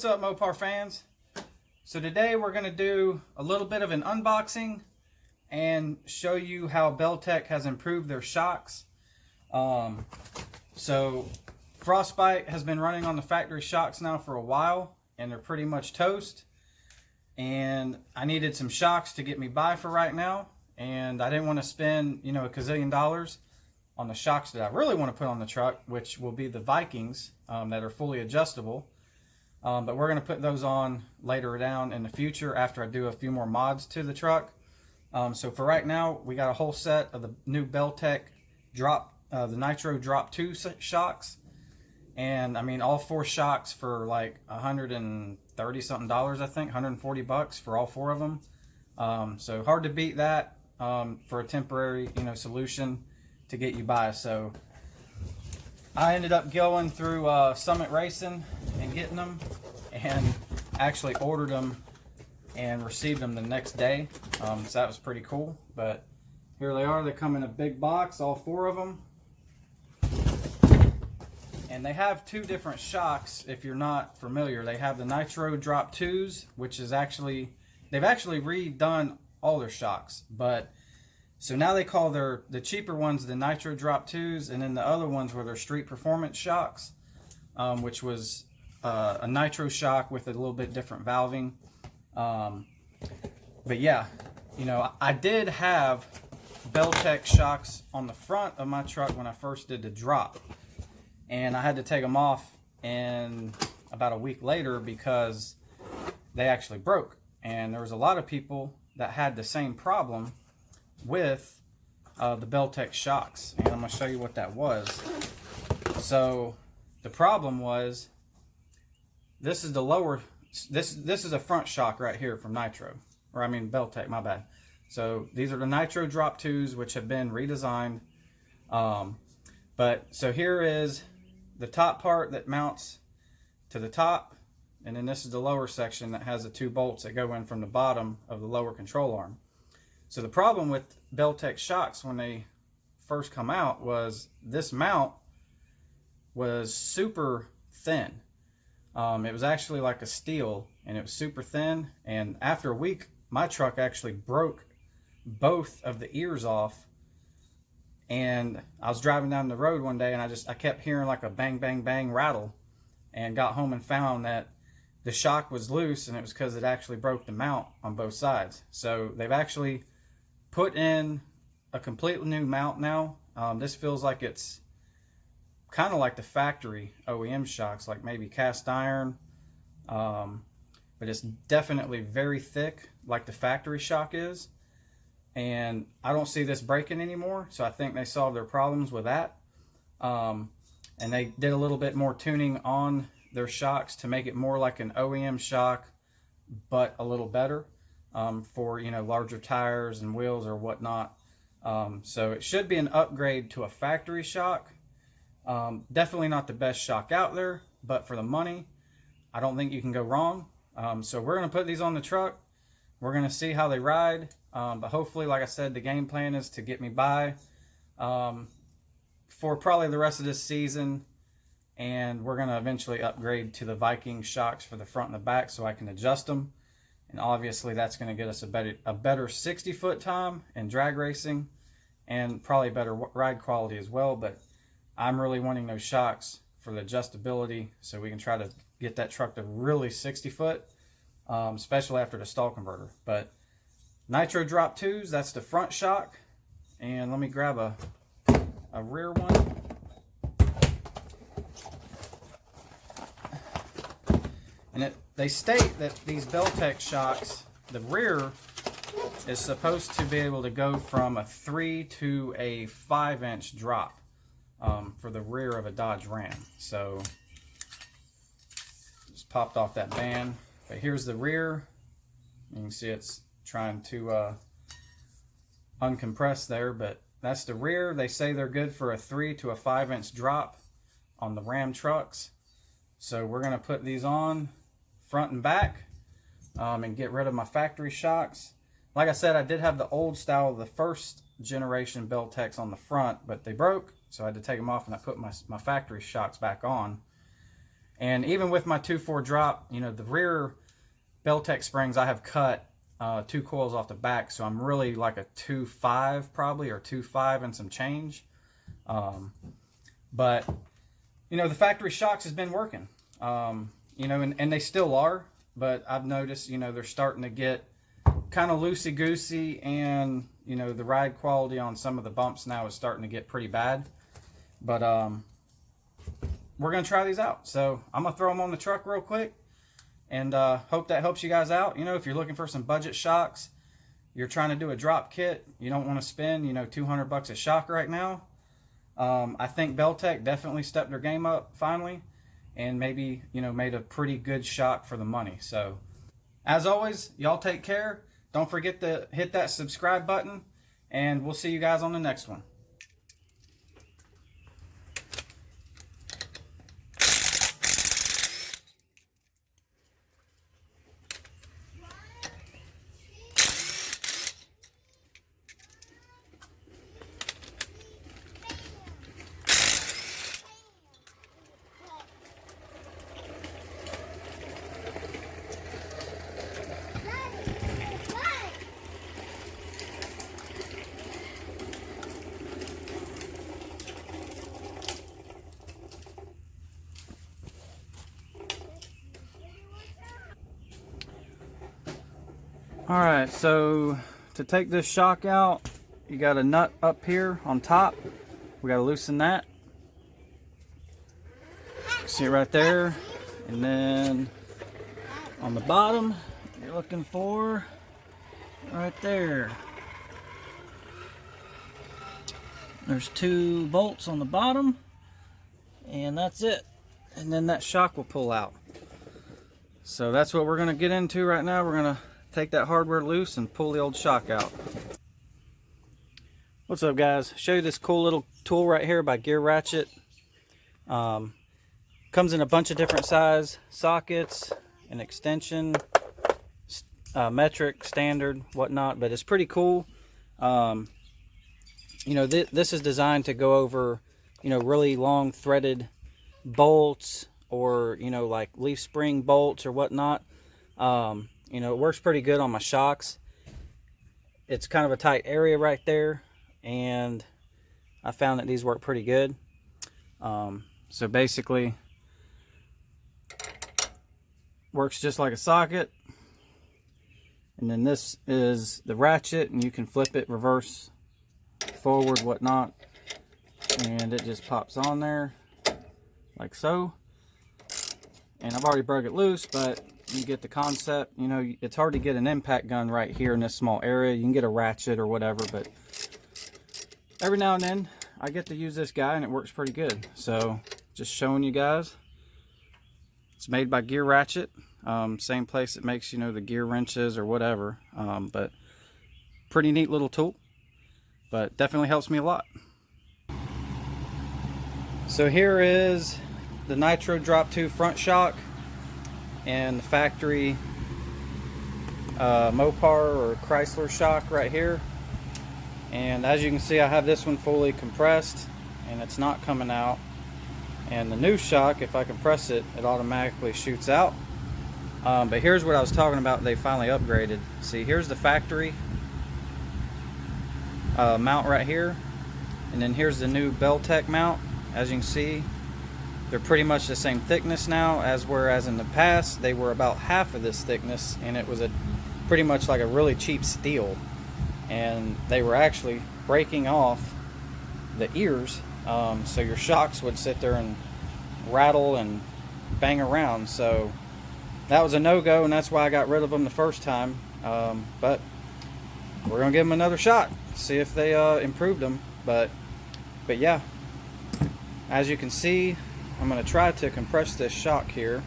What's up, Mopar fans? So today we're going to do a little bit of an unboxing and show you how belltech has improved their shocks. So Frostbite has been running on the factory shocks now for a while, and they're pretty much toast. And I needed some shocks to get me by for right now, and I didn't want to spend, a gazillion dollars on the shocks that I really want to put on the truck, which will be the Vikings that are fully adjustable. But we're going to put those on later down in the future after I do a few more mods to the truck. So for right now, we got a whole set of the new belltech the Nitro Drop 2 shocks. And I mean, all 4 shocks for like $130 something, I think, 140 bucks for all 4 of them. So hard to beat that for a temporary, solution to get you by. So I ended up going through Summit Racing and getting them, and actually ordered them and received them the next day. So that was pretty cool. But here they are. They come in a big box, all 4 of them. And they have 2 different shocks if you're not familiar. They have the Nitro Drop 2s, which is they've actually redone all their shocks. But so now they call the cheaper ones the Nitro Drop 2s, and then the other ones were their Street Performance shocks, which was a nitro shock with a little bit different valving. But yeah, I did have belltech shocks on the front of my truck when I first did the drop, and I had to take them off and about a week later because they actually broke. And there was a lot of people that had the same problem with the belltech shocks, and I'm going to show you what that was. So the problem was, this is the lower, this is a front shock right here from Nitro, or I mean belltech, my bad. So these are the Nitro Drop 2s, which have been redesigned. But so here is the top part that mounts to the top, and then this is the lower section that has the 2 bolts that go in from the bottom of the lower control arm. So the problem with belltech shocks when they first come out was this mount was super thin. It was actually like a steel, and it was super thin. And after a week, my truck actually broke both of the ears off. And I was driving down the road one day, and I kept hearing like a bang, bang, bang rattle, and got home and found that the shock was loose, and it was because it actually broke the mount on both sides. So they've actually put in a completely new mount now. This feels like it's kind of like the factory OEM shocks, like maybe cast iron, but it's definitely very thick like the factory shock is. And I don't see this breaking anymore, so I think they solved their problems with that. And they did a little bit more tuning on their shocks to make it more like an OEM shock, but a little better for larger tires and wheels or whatnot. So it should be an upgrade to a factory shock. Definitely not the best shock out there, but for the money, I don't think you can go wrong. So we're going to put these on the truck. We're going to see how they ride. But hopefully, like I said, the game plan is to get me by for probably the rest of this season. And we're going to eventually upgrade to the Viking shocks for the front and the back so I can adjust them. And obviously, that's going to get us a better 60-foot time in drag racing, and probably better ride quality as well. But I'm really wanting those shocks for the adjustability, so we can try to get that truck to really 60-foot, especially after the stall converter. But Nitro Drop 2s, that's the front shock. And let me grab a rear one. And they state that these belltech shocks, the rear is supposed to be able to go from a 3 to a 5-inch drop for the rear of a Dodge Ram. So just popped off that band. But here's the rear. You can see it's trying to uncompress there, but that's the rear. They say they're good for a 3 to a 5-inch drop on the Ram trucks. So we're going to put these on front and back and get rid of my factory shocks. Like I said, I did have the old style of the first generation belltechs on the front, but they broke, so I had to take them off, and I put my factory shocks back on. And even with my 2.4 drop, you know, the rear belltech springs I have cut 2 coils off the back, so I'm really like a 2.5 probably, or 2.5 and some change. But you know, the factory shocks has been working, you know, and they still are, but I've noticed, you know, they're starting to get kind of loosey-goosey, and you know, the ride quality on some of the bumps now is starting to get pretty bad. But we're gonna try these out, so I'm gonna throw them on the truck real quick, and hope that helps you guys out. You know, if you're looking for some budget shocks, you're trying to do a drop kit, you don't want to spend, you know, 200 bucks a shock right now. I think belltech definitely stepped their game up finally, and maybe, you know, made a pretty good shock for the money. So as always, y'all take care. Don't forget to hit that subscribe button, and we'll see you guys on the next one. Alright, so to take this shock out, you got a nut up here on top. We got to loosen that. See it right there. And then on the bottom, you're looking for right there. There's 2 bolts on the bottom, and that's it. And then that shock will pull out. So that's what we're going to get into right now. We're going to take that hardware loose and pull the old shock out. What's up, guys? Show you this cool little tool right here by Gear Ratchet. Comes in a bunch of different size sockets, an extension, metric, standard, whatnot, but it's pretty cool. You know, this is designed to go over, you know, really long threaded bolts, or, you know, like leaf spring bolts or whatnot. You know, it works pretty good on my shocks. It's kind of a tight area right there, and I found that these work pretty good. So basically, works just like a socket. And then this is the ratchet, and you can flip it reverse, forward, whatnot, and it just pops on there like so. And I've already broke it loose, but you get the concept. You know, it's hard to get an impact gun right here in this small area. You can get a ratchet or whatever, but every now and then I get to use this guy, and it works pretty good. So just showing you guys. It's made by Gear Ratchet, same place that makes, you know, the gear wrenches or whatever. But pretty neat little tool, but definitely helps me a lot. So here is the Nitro Drop 2 front shock and the factory Mopar or Chrysler shock right here. And as you can see, I have this one fully compressed, and it's not coming out. And the new shock, if I compress it, it automatically shoots out. But here's what I was talking about, they finally upgraded. See, here's the factory mount right here, and then here's the new belltech mount. As you can see, they're pretty much the same thickness now, whereas in the past they were about half of this thickness, and it was pretty much like a really cheap steel, and they were actually breaking off the ears, so your shocks would sit there and rattle and bang around. So that was a no-go, and that's why I got rid of them the first time. But we're gonna give them another shot, see if they improved them. But yeah, as you can see, I'm going to try to compress this shock here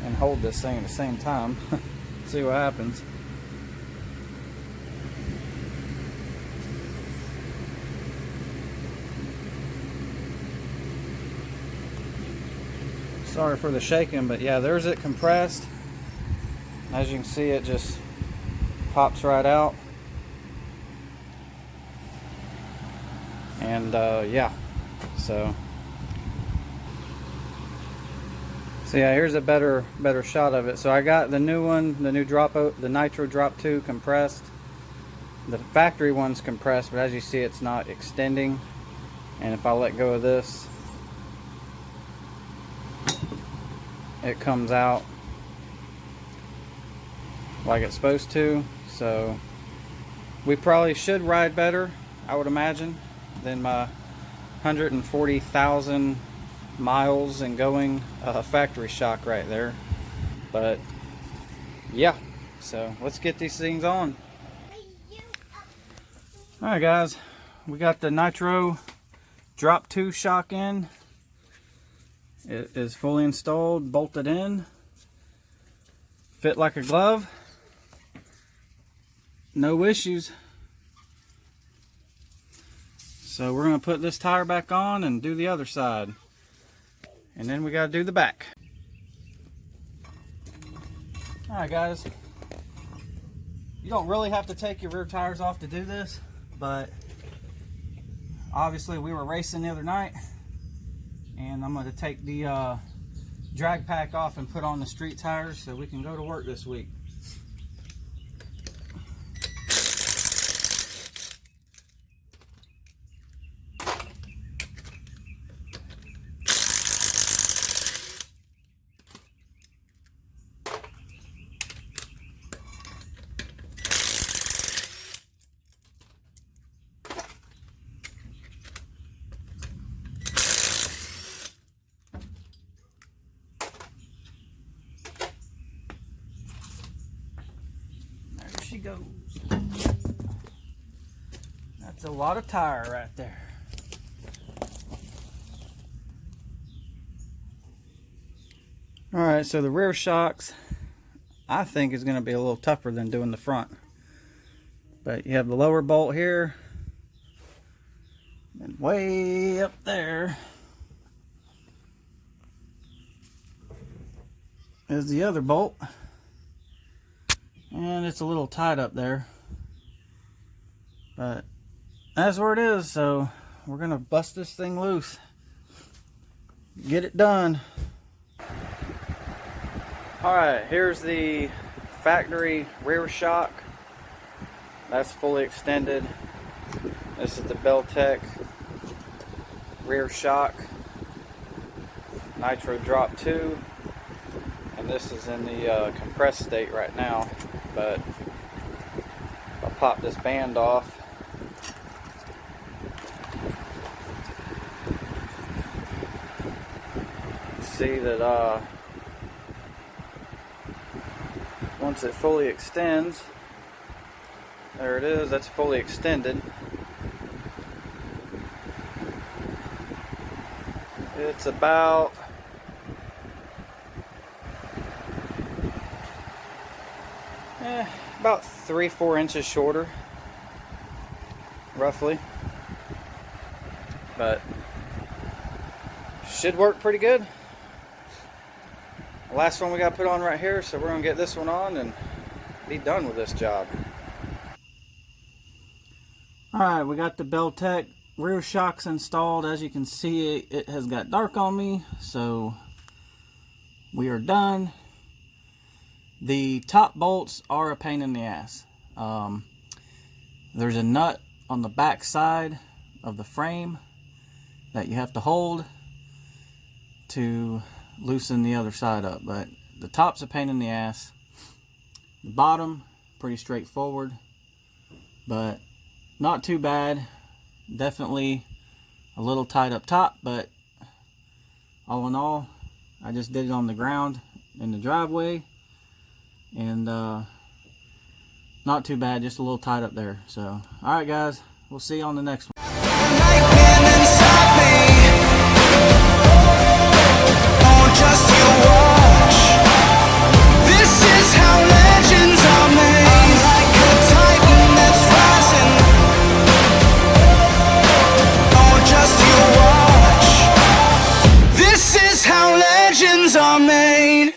and hold this thing at the same time. See what happens. Sorry for the shaking, but yeah, there's it compressed. As you can see, it just pops right out. And yeah, so So yeah, here's a better shot of it. So I got the new one, the new the Nitro Drop 2 compressed. The factory one's compressed, but as you see, it's not extending. And if I let go of this, it comes out like it's supposed to. So we probably should ride better, I would imagine, than my 140,000 miles and going factory shock right there. But yeah, so let's get these things on. Alright guys, we got the Nitro Drop 2 shock in. It is fully installed, bolted in, fit like a glove, no issues. So we're going to put this tire back on and do the other side. And then we got to do the back. Alright guys, you don't really have to take your rear tires off to do this, but obviously we were racing the other night, and I'm going to take the drag pack off and put on the street tires so we can go to work this week. She goes. That's a lot of tire right there. Alright, so the rear shocks I think is going to be a little tougher than doing the front. But you have the lower bolt here, and way up there is the other bolt. And it's a little tight up there, but that's where it is. So we're gonna bust this thing loose, get it done. All right, here's the factory rear shock. That's fully extended. This is the belltech rear shock, Nitro Drop 2. And this is in the compressed state right now, but I'll pop this band off. See that once it fully extends, there it is, that's fully extended. It's about about 3-4 inches shorter, roughly, but should work pretty good. The last one we got put on right here, so we're gonna get this one on and be done with this job. Alright, we got the belltech rear shocks installed. As you can see, it has got dark on me, so we are done. The top bolts are a pain in the ass. There's a nut on the back side of the frame that you have to hold to loosen the other side up, but the top's a pain in the ass. The bottom, pretty straightforward, but not too bad. Definitely a little tight up top, but all in all, I just did it on the ground in the driveway, and not too bad, just a little tight up there. So alright guys, we'll see you on the next one. Legends are made.